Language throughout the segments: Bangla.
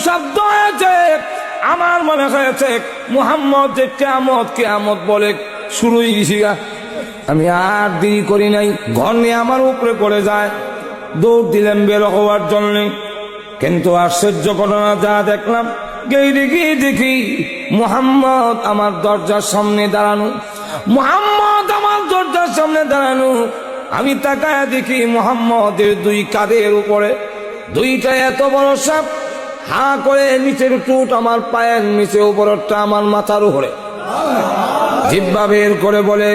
শব্দ হয়েছে, আমার মনে হয়েছে মুহাম্মদ যে কিয়ামত কিয়ামত বলে শুরুই গেছি। আমি আর দেরি করি নাই, ঘর নিয়ে আমার উপরে পড়ে যায়, দৌড় দিলাম বের হওয়ার জন্য। কিন্তু আশ্চর্য ঘটনা যা দেখলাম, দেখি মুহাম্মদ আমার দরজার সামনে দাঁড়ানো, মুহাম্মদ আমার দরজার সামনে দাঁড়ানো। আমি তাকায় দেখি মুহাম্মদের দুই কাঁধের উপরে দুইটা এত বড় সাপ, হা করে নিচের টুট আমার পায়ের নিচে, উপরটা আমার মাথার উপরে। জিহ্বা বের করে বলে,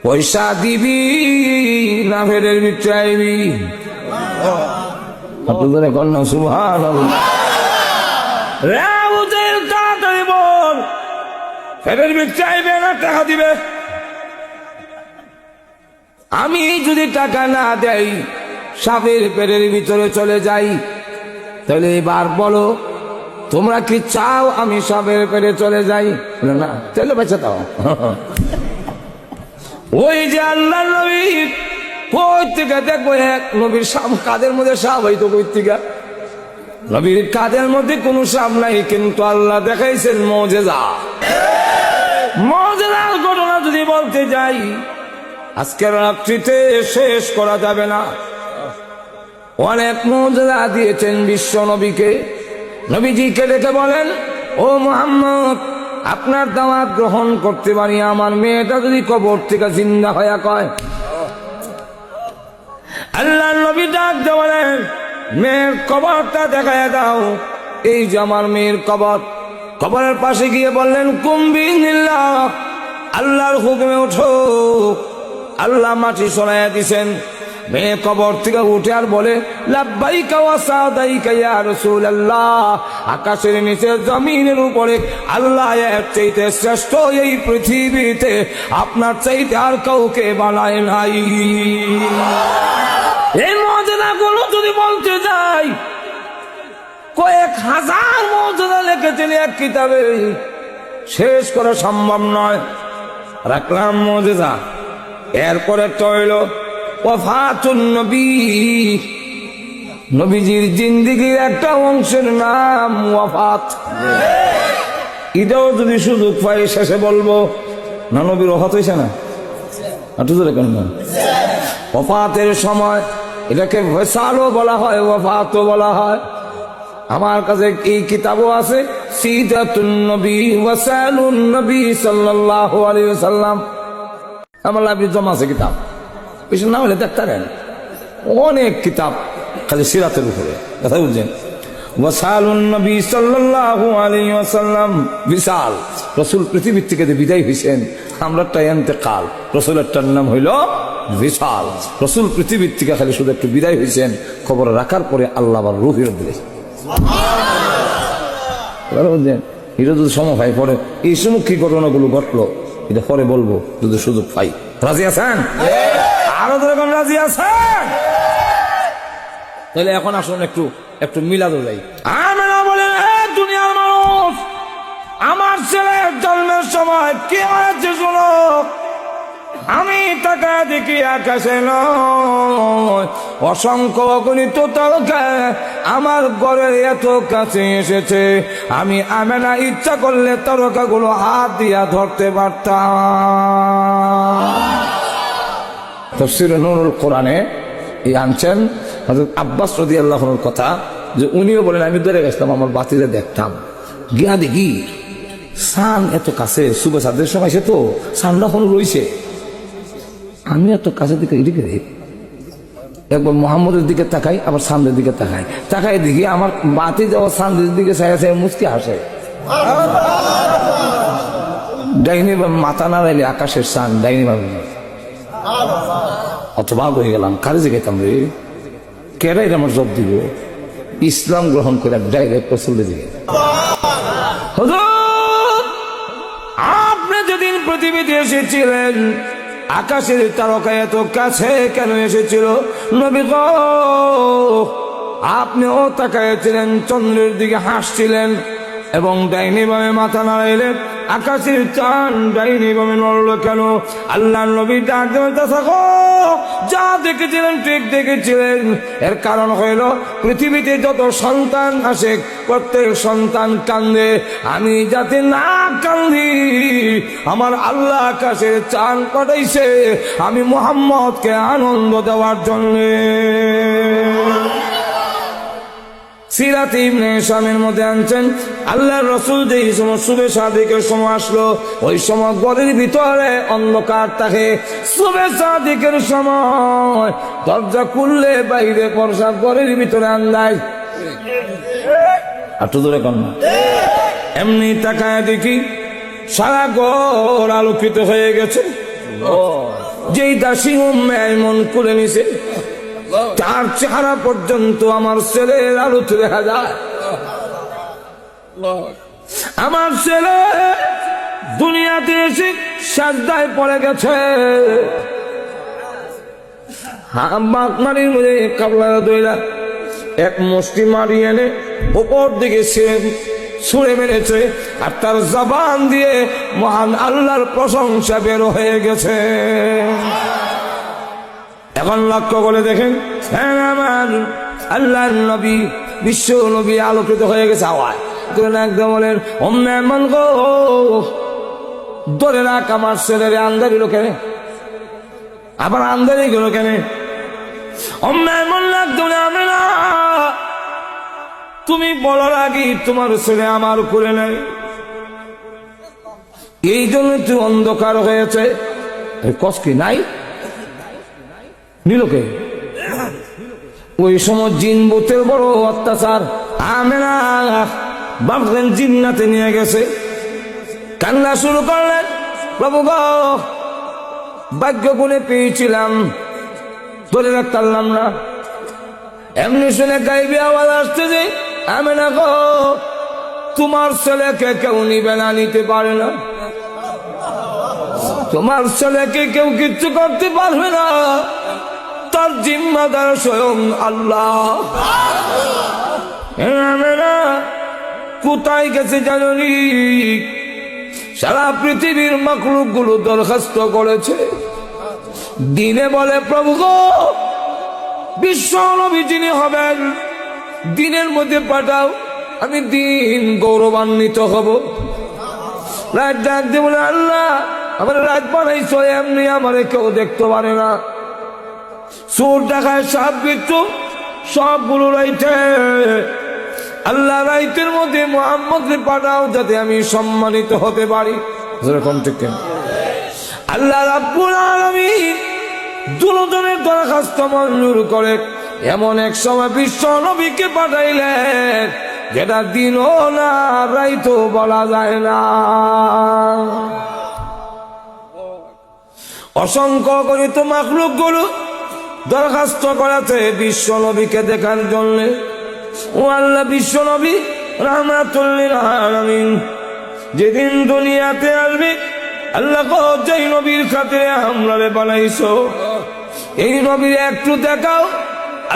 পয়সা দিবি না ফেরের ভিতরে আইবি? আপনাদের কন্যা সুবহানাল্লাহ। রাউদের তাড়াতাড়ি বল, ফেরের ভিতরে আইবে না টাকা দিবে? আমি যদি টাকা না দেই, সাপের পেটের ভিতরে চলে যাই, তাহলে এবার বলো তোমরা কি চাও আমি সাপের পেটে চলে যাই? না, তাহলে বেঁচে দাও। ওই যে আল্লাহ নবী কই থেকে দেখবো, এক নবীর সাপ কাদের মধ্যে সাপ হইতো, কই থেকে? নবীর কাদের মধ্যে কোন সাপ নাই, কিন্তু আল্লাহ দেখাইছেন মুজিজা। মুজিজার ঘটনা যদি বলতে যাই, আজকের রাত্রিতে শেষ করা যাবে না। অনেক মুজিজা দিয়েছেন বিশ্ব নবীকে। নবীজিকে ডেকে বলেন, ও মুহাম্মদ, আপনার দাওয়াত গ্রহণ করতে পারি, আমার মেয়েটা যদি কবর থেকে জিন্দা হয়ে কয়। আল্লাহ নবী ডাক দিয়ে বলেন, মেয়ের কবরটা দেখায় দাও। এই যে আমার মেয়ের কবর। কবরের পাশে গিয়ে বললেন, কুম্বিল্লাহ, আল্লাহর হুকুমে ওঠো। আল্লাহ মাটি সরাইয়া দিছেন। মেয়ে কবর থেকে উঠে আর বলে, লাব্বাইকা ওয়া সাদাইকা ইয়া রাসূলুল্লাহ। আকাশের নিচে জমিনের উপরে আল্লাহ এর চাইতে শ্রেষ্ঠ এই পৃথিবীতে আপনার চাইতে আর কাউকে বানায় নাই। এই মুজিজাগুলো যদি বলতে যাই, কয়েক হাজার মুজিজা লিখেছেন এক কিতাবে, শেষ করা সম্ভব নয়। রাখলাম মুজিজা। এরপরে একটা হইল ওয়াফাতুন নবী। নবীজির জিন্দেগির একটা অংশের নাম ওয়াফাত। এটাও যদি সুযোগ পাই শেষে বলবো না, নবীর ওয়াফাত হয়েছে না? ওয়াফাতের সময় এটাকে ওয়াসালও বলা হয়, ওয়াফাতও বলা হয়। আমার কাছে এই কিতাবও আছে, সিরাতুন নবী ওয়াসালুন নবী সাল্লাল্লাহু আলাইহি ওয়াসাল্লাম। আমার লাইব্রেরি জমা আছে কিতাব, বেশি না হলে দেখতেন। অনেক কিতাব খালি সিরাতের উপরে, কথা বুঝছেন? ওয়াসালুন নবী সাল্লাল্লাহু আলাইহি ওয়াসাল্লাম, বিশাল রাসূল পৃথিবীর থেকে বিদায় হইছেন, আমরাটা ইন্তেকাল। রাসূলেরটার নাম হইল বিশাল। রাসূল পৃথিবীর থেকে খালি শুধু একটু বিদায় হইছেন, খবর রাখার পরে আল্লাহ আবার রূহ ফেরত দিলেন। বুঝছেন? এটা যদি সময় পাই পরে এই সমুখী ঘটনাগুলো ঘটলো, এটা পরে বলবো যদি সুযোগ পাই। রাজি আছেন? আরো ধরে রাজি আছেন? তাহলে এখন আসুন একটু একটু মিলাদ যাই। আমরা বলেন, দুনিয়ার মানুষ, আমার ছেলের জন্মের সময় কি হয়েছে শুনো। আমি টাকা দেখি আকাশে নয়, অসংখ্য অগণিত তারকা আমার ঘরের এত কাছে এসেছে। আমি আমেনা ইচ্ছা করলে তারকাগুলো হাত দিয়া ধরতে পারতাম। তাফসীরে নূরুল কোরআনে এই আনছেন হযরত আব্বাস রাদিয়াল্লাহু আনহুর কথা, যে উনিও বলেন, আমি ধরে গেছিলাম, আমার বাতিলে দেখতাম, গিয়া দেখি সান এত কাছে, সুবে সাদের সময় সে তো সানটা এখন রয়েছে। আমি এত কাছে দিকে এদিকে একবার মোহাম্মদের দিকে তাকাই, আবার সামনের দিকে তাকাই, তাকাই দেখি আমার বাতি যাওয়া সামনের দিকে চাই মুচকি হাসে। ডাইনি মাথা না রাইলে আকাশের সান ডাইনি ভাবে। অত ভাগ হয়ে গেলাম, কারে জিগাইতাম রে, কেরাই আমার জব দিব? ইসলাম গ্রহণ করে ডাইরেক্ট রাসূলের দিকে। হুজুর, আপনি যেদিন পৃথিবীতে এসেছিলেন, আকাশের তারকা এত কাছে কেন এসেছিল? নবী গো, আপনিও তাকাইছিলেন, চন্দ্রের দিকে হাসছিলেন, এবং ডাইনি ভাবে মাথা নাড়াইলে আকাশের চাঁদ ডাইনি ভাবে নড়ল কেন? আল্লাহ নবী ডাক দেওয়া থাকো, যা দেখেছিলেন ঠিক দেখেছিলেন। এর কারণ হইল পৃথিবীতে যত সন্তান আসে প্রত্যেক সন্তান কান্দে, আমি যাতে না কান্দি আমার আল্লাহ আকাশের চাঁদ পাঠাইছে আমি মুহাম্মদকে আনন্দ দেওয়ার জন্য। সিরাত ইবনে হিশামের মধ্যে আনছেন আল্লাহর রাসূল যেই সময় শুভে সাদিকের সময় আসলো, ওই সময় ঘরের ভিতরে অন্ধকার থাকে। শুভে সাদিকের সময় দরজা খুললে বাইরে প্রসাব, ঘরের ভিতরে আন্দাজ। আর তো দূরে কম না, এমনি তাকায় দেখি সারা ঘর আলোকিত হয়ে গেছে। যেই দাসী উম্মে আইমন করে নিছে, তার চেহারা পর্যন্ত আমার ছেলের আলোতে দেখা যায়। আমার ছেলে দুনিয়াতে এসে সাজদায় পড়ে গেছে, মাটির মধ্যে কাপড় দইলা এক মুষ্টি মারি এনে উপর দিকে ছুঁড়ে মেরেছে, আর তার জবান দিয়ে মহান আল্লাহর প্রশংসা বের হয়ে গেছে। এখন লক্ষ্য করে দেখেন, আমার আল্লাহর নবী বিশ্ব নবী আলোকিত হয়ে গেছে। আওয়াজ একদম বলেন অম্মে মন গো, ধরে রাখ আমার ছেলের আন্দারি কেন, আবার আন্দারি গেল কেন? অম্মে মন লাগতো না, আমি না, তুমি বলার আগে তোমার ছেলে আমার করে নেই, এই জন্য তুই অন্ধকার হয়েছে। কষ্ট কি নাই নিলোকে? ওই সময় জিন ভূতের বড় অত্যাচার। আমেনা ভাবলেন জিন্নাতে নিয়ে গেছে, কান্না শুরু করলেন, প্রভু গো ভাগ্য গুণে পেয়েছিলাম, ধরে রাখতে পারলাম না। এমনি শুনে গাইবে আওয়াজ আসতে যে, আমেনা গো তোমার ছেলেকে কেউ নিবে না, নিতে পারে না, তোমার ছেলেকে কেউ কিচ্ছু করতে পারবে না, তার জিম্মাদার স্বয়ং আল্লাহ। কোথায় গেছে জানি? সারা পৃথিবীর মাখলুক গুলো দরখাস্ত করেছে, দিনে বলে প্রভু গো বিশ্ব নবী যিনি হবেন দিনের মধ্যে পাঠাও, আমি দিন গৌরবান্বিত হব। রাত ডাক দিয়ে বলে আল্লাহ আমার রাত বানাইছো, এমনি আমার কেউ দেখতে পারে না, চোর ডাকায় সাপ বিচ্ছু সবগুলো রাইতে, আল্লাহ রাইতের মধ্যে মুহাম্মদকে পাঠাও যাতে আমি সম্মানিত হতে পারি। আল্লাহ রাব্বুল আলামিন দুজনের দরখাস্ত মঞ্জুর করে এমন এক সময় বিশ্ব নবীকে পাঠাইলেন যেটা দিনও না রাইতো বলা যায় না। অসংখ্য গণিত মাখলুক গুলো দরখাস্ত করাতে বিশ্ব নবীকে দেখার জন্য। ও আল্লাহ বিশ্ব নবী রাহমাতুল লিল আলামিন যেদিন দুনিয়াতে আসবে, আল্লাহ যেই নবীর খাতিরে আমরারে বানাইছো এই নবীর একটু দেখাও।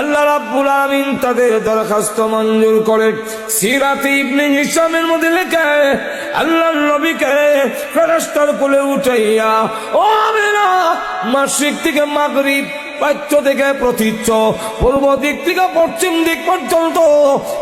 আল্লাহ রাব্বুল আলামিন তাদের দরখাস্ত মঞ্জুর করে। সিরাত ইবনে হিশামের মধ্যে লেখা আল্লাহর নবীকে ফেরেশতার কোলে উঠাইয়া ও আমিনা মাশরিক থেকে মাগরিব, পাচ্য থেকে প্রতীচ্য, পূর্ব দিক থেকে পশ্চিম দিক পর্যন্ত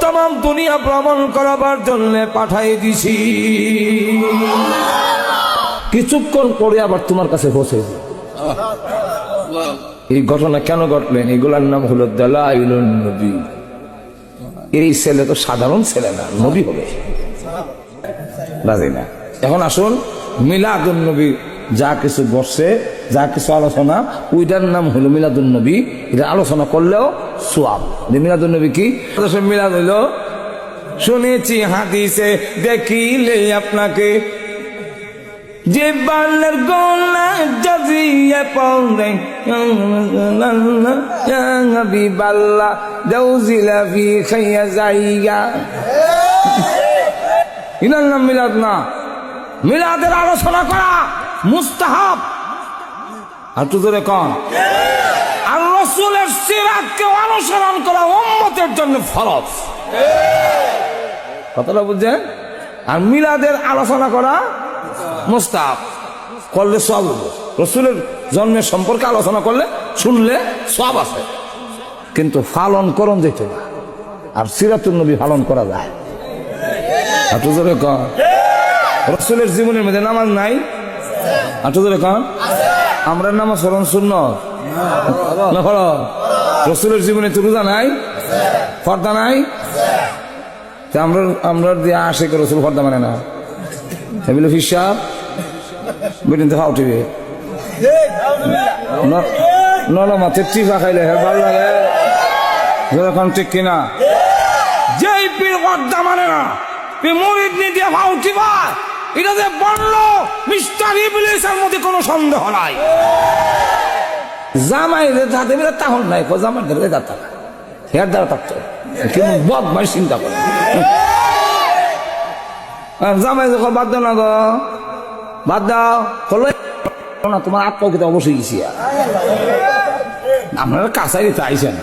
তাম দুনিয়া ভ্রমণ করাবার জন্য পাঠাই দিছি। কিছুক্ষণ পরে আবার তোমার কাছে পৌঁছে। এই ঘটনা কেন ঘটলেন? এগুলার নাম হলো দালাইলুন নবী। এই ছেলে তো সাধারণ ছেলে না, নবী হবে রাজি না। এখন আসুন মিলাদুন নবী, যা কিছু বসছে, যা কিছু আলোচনা, ওইটার নাম হলো মিলাদুন নবী। এটা আলোচনা করলেও সোয়াব। মিলাদুন নবী কি? মিলাদ হইল শুনেছি হাদিসে দেখিলে আপনাকে যে বালের গোলা জাজিয়ে পড়ে নবী বাল্লা দাউজিলা ফি খাইয়া যাইয়া। ইনার নাম মিলাদ না। মিলাদের আলোচনা করা মুস্তাহাব। আর তো ধরে কন আর রাসূলের সিরাতকে অনুসরণ করা উম্মতের জন্য ফরজ। কথাটা বুঝছেন? আর মিলাদের আলোচনা করা মুস্তাহাব, করলে সওয়াব হবে। রসুলের জন্মের সম্পর্কে আলোচনা করলে শুনলে সওয়াব আছে, কিন্তু পালন করণ যেত না। আর সিরাতুন নবী পালন করা যায়। রসুলের জীবনের মধ্যে নামাজ নাই, আমরা নামাজ পড়ন সুন্নত না ফরজ? রসুলের জীবনে তো রোজা নাই, পর্দা নাই, আমরা দিয়ে আসে রসুল পর্দা মানে না, এগুলো হিসাব বেদিন তো ফাউটিবে মাছের টিফা খাইলে ভালো লাগে যখন, ঠিক কিনা? যেই পীর পর্দা মানে না, মুরিদ নিয়ে দিয়ে ফাউটিবা, এটা যে বলল মিস্টার ইবলিসের মধ্যে কোনো সন্দেহ নাই। জামাই যাতে মিলে তাহলে নাই, জামাই ধরে যাতা না, হের দ্বারা থাকতো কিন্তু বদমাই চিন্তা করে। জামাই যখন বাদ দাও না গো, বাদ দাও না, তোমার আত্মকিত অবশ্যই গেছি। আপনারা কাছারি তো আইসেন,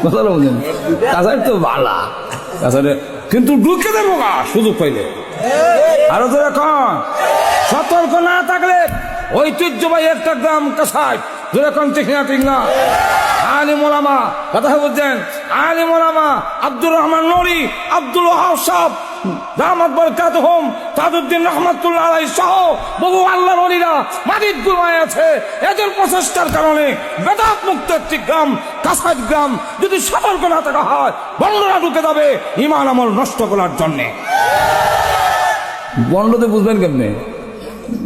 কথা বলছেন কাছারি তো বালা, কাছারি কিন্তু ঢুকে দেবো গা সুযোগ পাইলে। আরো তো এখন সতর্ক না থাকলে ঐতিহ্যবাহী একটা গ্রাম কাছাই, যেরকম ঠিক না ঠিক না। আলিম ওলামা, কথা বলছেন আলিম ওলামা আব্দুর রহমান নূরী, আব্দুল ওয়াহাব সাহেব রাহমাত বরকাতুহুম, তাজউদ্দিন রহমাতুল্লাহ আলাইহি সহ বহু আল্লাহর ওলিরা মাটির গুহায় আছে। এদের প্রচেষ্টার কারণে বেদাত মুক্ত একটি গ্রাম কাছাই গ্রাম যদি সতর্ক না থাকা হয়, বন্ডরা ঢুকে যাবে ঈমান আমল নষ্ট করার জন্য। বন্ডতে বুঝবেন কেমনে?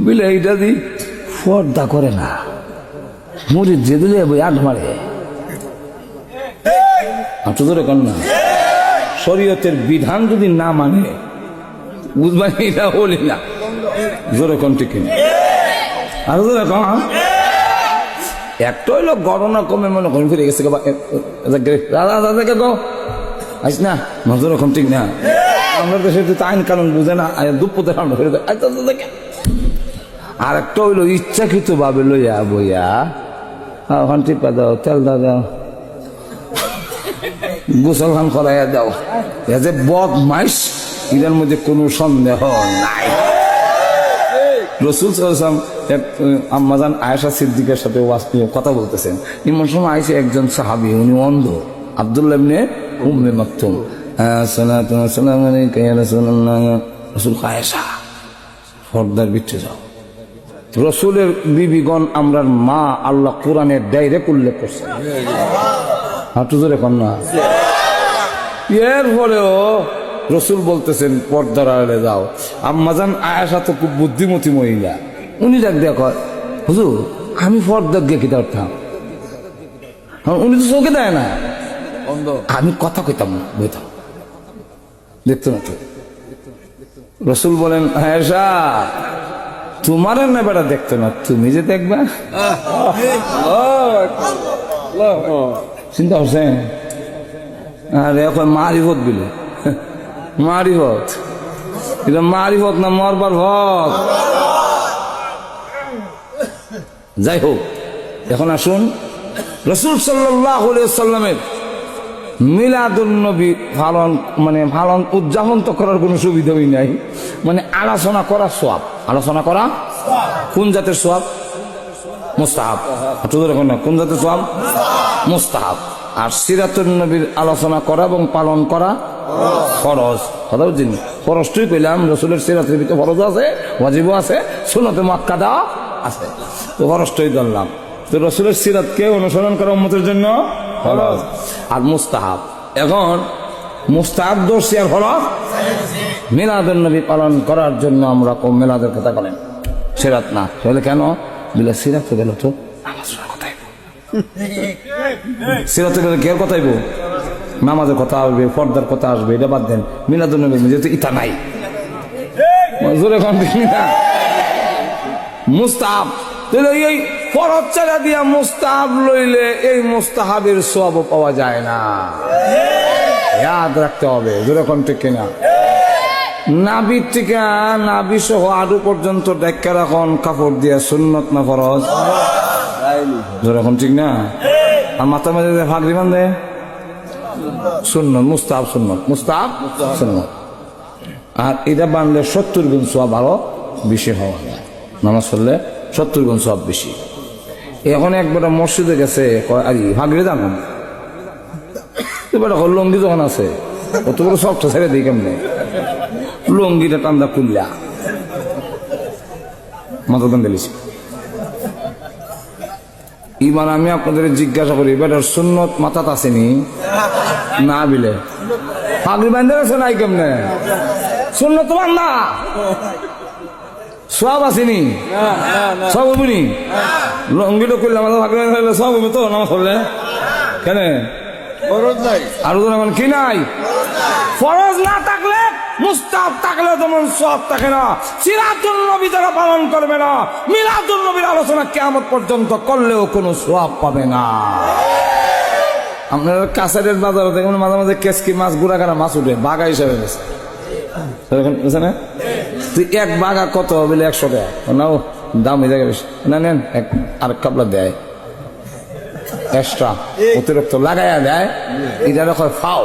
বুঝলে এইটা দি পর্দা করে না, মুরিদ যে দিলে বই আট মারে, ধরে কর না। শরীয়তের বিধান যদি না মানে বুঝবেন এটা হলি না, জোরে কোন ঠিক কিনা? আর জোরে কম একটা হইলো গণনা কমে মনে করেন ফিরে গেছে দাদা দাদাকে গো আইস না, নজর এখন ঠিক না। আমরা দেশে তো আইন কানুন বুঝে না, দুপুরের সামনে ফিরে আর একটা হইলো ইচ্ছাকৃত ভাবে লইয়া বইয়া ওখান টিপা দাও, তেল দাও, গোসল খান করাইয়া দাও, এ যে বদমাইশ, এটার মধ্যে কোনো সন্দেহ নাই। রসুল সাল্লাল্লাহু আলাইহি ওয়াসাল্লাম আম্মাজান আয়েশা সিদ্দিকার সাথে কথা বলতেছেন, এমন সময় আইসে একজন সাহাবী, উনি অন্ধ, আব্দুল্লাহ ইবনে উম্মে মাকতুম। সালাতু ওয়া সালামু আলাইকা ইয়া রাসূলুল্লাহ। রাসূল আয়েশা পর্দার ভিতরে যাও। রসুলের বিবিগণ আমরার মা, আল্লাহ কোরআনে ডাইরেক্ট উল্লেখ করছে। হাঁটু জোরে কন্যা। এর পরেও রসুল বলতেছেন পর্দার আড়ালে যাও। আম্মাজান আয়েশা তো খুব বুদ্ধিমতী মহিলা, উনি ডাক দেয়া কয়, হুজুর আমি পর্দা গিয়ে কি ধরতাম, উনি তো চোখে দেয় না, আমি কথা কইতাম না, বইতাম, দেখতো না তো। রসুল বলেন আয়েশা তোমার না বেটা দেখতো না, তুমি যে দেখবা। চিন্তা করছেন? আরে এখন মারিফত বিলে, মারিফত, এটা মারিফত না মরবার ভক্ত। যাই হোক, এখন আসুন রাসূল সাল্লাল্লাহু আলাইহি ওয়াসাল্লামের মিলাদুন নবী পালন উদযাপন তো করার কোনো সুবিধাই নাই, মানে আলোচনা করা সওয়াব। আলোচনা করা কোন জাতের সওয়াব? মুস্তাহাব। কোন জাতের সওয়াব? মুস্তাহাব। আর সিরাতুন নবীর আলোচনা করা এবং পালন করা ফরজ। কথা বুঝছেন? ফরজটাই কইলাম, রাসূলের সিরাতের ভিতরে ফরজ আছে, ওয়াজিবও আছে, সুন্নতে মুআক্কাদা আছে, তো ফরজটাই ধরলাম। তো রাসূলের সিরাতকে অনুসরণ করা উম্মতের জন্য ফরজ আর মুস্তাহাব। এখন মুস্তাহাব দর্শি আর ফরজ মিলাদুন নবী পালন করার জন্য আমরা কম মিলাদের কথা বলেন, সিরাত না তাহলে কেন? বিলা সিরাতে গেল তো নামাজের কথাই, সিরাতে গেলে কে কথাইব? নামাজের কথা আসবে, পর্দার কথা আসবে, এটা বাদ দেন। মিলাদুন নবী যেহেতু ইতা নাই, জোরে কোন না মুস্তাহাব, এই ফরজ চালা দিয়া মুস্তাহাব লইলে এই মুস্তাহাবের সওয়াব পাওয়া যায় না, ইয়াদ রাখতে হবে। যেরকম ঠিক কিনা? নাভির থেকে নাভি সহ আডু পর্যন্ত ঢেকে রাখন কাপড় দিয়া সুন্নত না ফরজ? যেরকম ঠিক না? আর মাথা মাঝে ফাঁকরি বান্ধে সুন্নত, মুস্তাহাব সুন্নত, মুস্তাহাব সুন্নত। আর এটা বানলে 70 গুণ সওয়াব আরো বেশি হওয়া যায়। নামাজ পড়লে 70 গুণ সওয়াব বেশি। এখন একবার মসজিদে গেছে, ভাগরে জানো এবার লঙ্গি যখন আছে অত বড় সবটা ছেড়ে দিই কেমনে, লঙ্গিটা টান্দা খুললা মাথা দান দিয়েছি। এবার আমি আপনাদের জিজ্ঞাসা করি, বেটার সুন্নত মাথাত আসেনি না বিলে পাগড়ি বান্ধে আছে নাই কেমনে, সুন্নত তো বান্ধা সব আসেনি, সব হবনি লঙ্গিটা করলে আমাদের পাগড়ি বান্ধলে সব হবে তো নামাজ পড়লে কেন আরো এখন কি নাই, ফরজ না থাকলে মুস্তাহাব থাকলে তেমন সব থাকে না। সিরাতুন নবী যারা পালন করবে না, মিলাদুন নবীর আলোচনা কিয়ামত পর্যন্ত করলেও কোনো সওয়াব পাবে না। আপনারা কাছারের বাজারে দেখুন মাঝে মাঝে কেসকি মাছ, গুড়াগাড়া মাছ উঠে বাঘা হিসাবে গেছে না, তুই এক বাঘা কত বলে 100 টাকা, নাও দাম হয়ে যাবে বেশি, না নেন আর কাপড় দেয় এক্সট্রা অতিরিক্ত লাগাইয়া দেয়, এটা কয় ফাও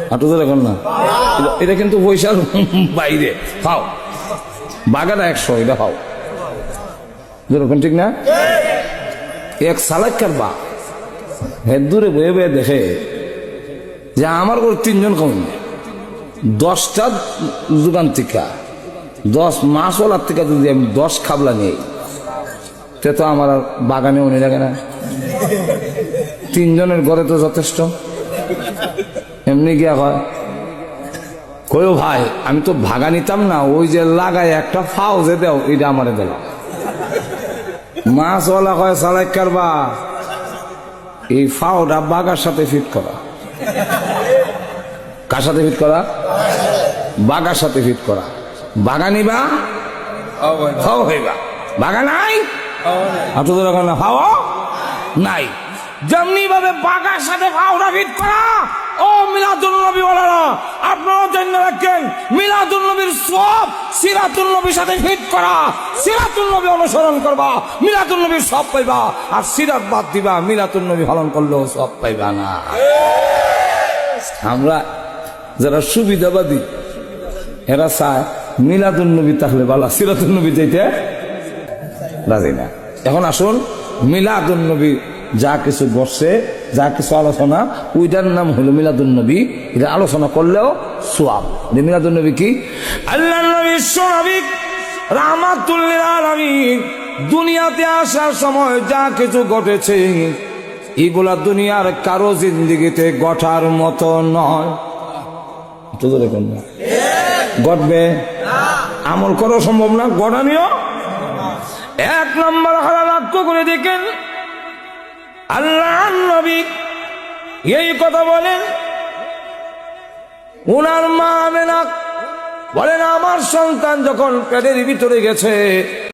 হাঁটু তো দেখুন না, এটা কিন্তু পয়সার বাইরে ফাও, বাগাটা 100 এটা ফাও যেরকম, ঠিক না? এক সালাক্কার বা হের দূরে বয়ে বয়ে দেখে যে আমার করে 3 জন কম, 10টা দোকান থেকে 10 মাস ওলার থেকে যদি আমি 10 খাবলা নেই, তে তো আমার আর বাগানে উনি লাগে না, 3 জনের ঘরে তো যথেষ্ট। এমনি গিয়া হয় কইও ভাই আমি তো ভাগা নিতাম না, ওই যে লাগাই একটা ফাও যে দেও এটা আমারে দিল। মাছওয়ালা কয় সালাইকার বা এই ফাওটা বাগার সাথে ফিট করা, কার সাথে ফিট করা, বাগার সাথে ফিট করা, বাগা নিবা ফাও হইবা, বাগা নাই আপনাদের ওখানে ফাও নাই, যেমনি ভাবে বাগার সাথে ফাওটা ফিট করা। ও মিলাদুন নবী ওয়ালারা আপনারা জেনে রাখেন, মিলাদুন নবীর সওয়াব সিরাতুন নবীর সাথে ফিট করা, সিরাতুন নবী অনুসরণ করবা মিলাদুন নবীর সওয়াব পাইবা, আর সিরাত বাদ দিবা মিলাদুন নবী পালন করলেও সওয়াব পাইবা না। আমরা যারা সুবিধাবাদী এরা চায় মিলাদুন নবী থাকলে ভালো, সিরাতুন নবী যাইতে রাজি না। এখন আসুন মিলাদুন নবী যা কিছু বসছে, যা কিছু আলোচনা, ওইটার নাম হলো মিলাদুন নবী, এটা আলোচনা করলেও সওয়াব। মিলাদুন নবী কি? আল্লাহর নবী বিশ্বনবী রাহমাতুল লিল আলামিন দুনিয়াতে আসার সময় যা কিছু ঘটেছে এগুলা দুনিয়ার কারো জিন্দেগিতে ঘটার মতো নয়। তো দেখুন না ঘটবে, আমল করা সম্ভব না, ঘটানিও। 1 নম্বর হারা লক্ষ্য করে দেখেন, আল্লাহর নবী এই কথা বলেন, উনার মা আমেনা বলেন আমার সন্তান যখন পেটের ভিতরে গেছে